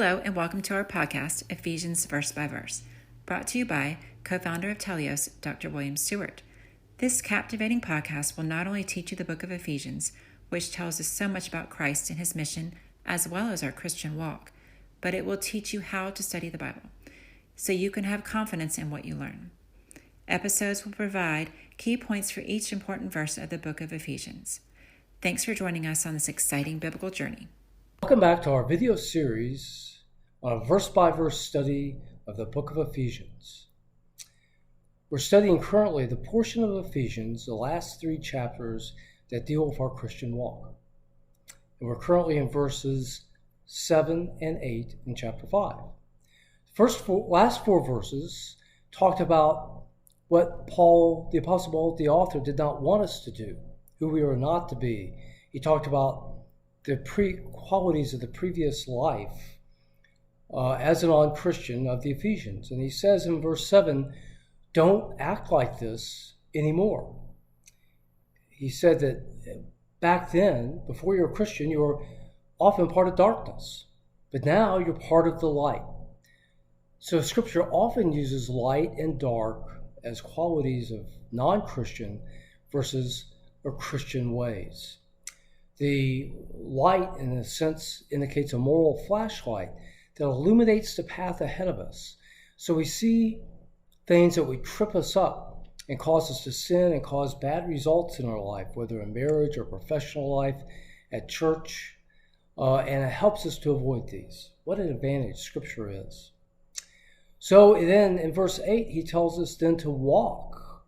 Hello, and welcome to our podcast, Ephesians Verse by Verse, brought to you by co-founder of Telios, Dr. William Stewart. This captivating podcast will not only teach you the book of Ephesians, which tells us so much about Christ and his mission, as well as our Christian walk, but it will teach you how to study the Bible, so you can have confidence in what you learn. Episodes will provide key points for each important verse of the book of Ephesians. Thanks for joining us on this exciting biblical journey. Welcome back to our video series on a verse-by-verse study of the book of Ephesians. We're studying currently the portion of Ephesians, the last 3 chapters that deal with our Christian walk. And we're currently in verses 7 and 8 in chapter 5. Last 4 verses talked about what Paul, the Apostle Paul, the author, did not want us to do, who we are not to be. He talked about the qualities of the previous life as a non-Christian of the Ephesians. And he says in verse 7, don't act like this anymore. He said that back then, before you were a Christian, you were often part of darkness, but now you're part of the light. So Scripture often uses light and dark as qualities of non-Christian versus or Christian ways. The light, in a sense, indicates a moral flashlight that illuminates the path ahead of us. So we see things that would trip us up and cause us to sin and cause bad results in our life, whether in marriage or professional life, at church, and it helps us to avoid these. What an advantage Scripture is. So then in verse 8, he tells us then to walk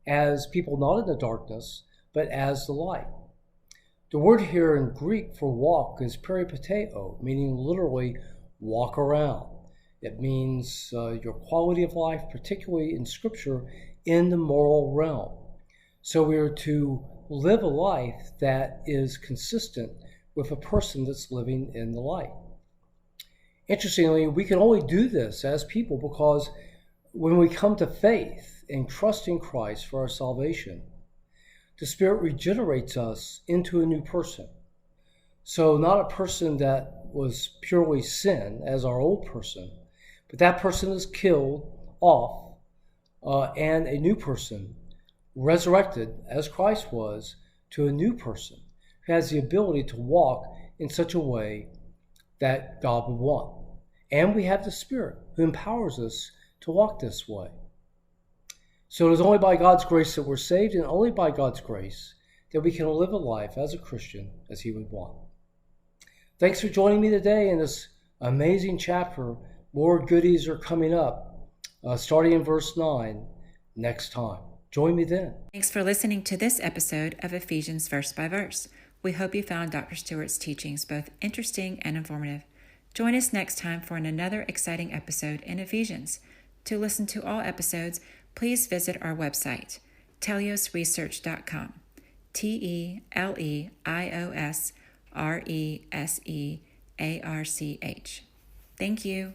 as people not in the darkness, but as the light. The word here in Greek for walk is peripateo, meaning literally walk around. It means your quality of life, particularly in Scripture, in the moral realm. So we are to live a life that is consistent with a person that's living in the light. Interestingly, we can only do this as people because when we come to faith and trust in Christ for our salvation, the Spirit regenerates us into a new person. So not a person that was purely sin as our old person, but that person is killed off and a new person resurrected as Christ was to a new person who has the ability to walk in such a way that God would want. And we have the Spirit who empowers us to walk this way. So it is only by God's grace that we're saved, and only by God's grace that we can live a life as a Christian as he would want. Thanks for joining me today in this amazing chapter. More goodies are coming up, starting in verse 9 next time. Join me then. Thanks for listening to this episode of Ephesians Verse by Verse. We hope you found Dr. Stewart's teachings both interesting and informative. Join us next time for another exciting episode in Ephesians. To listen to all episodes, please visit our website, teliosresearch.com, TELEIOSRESEARCH. Thank you.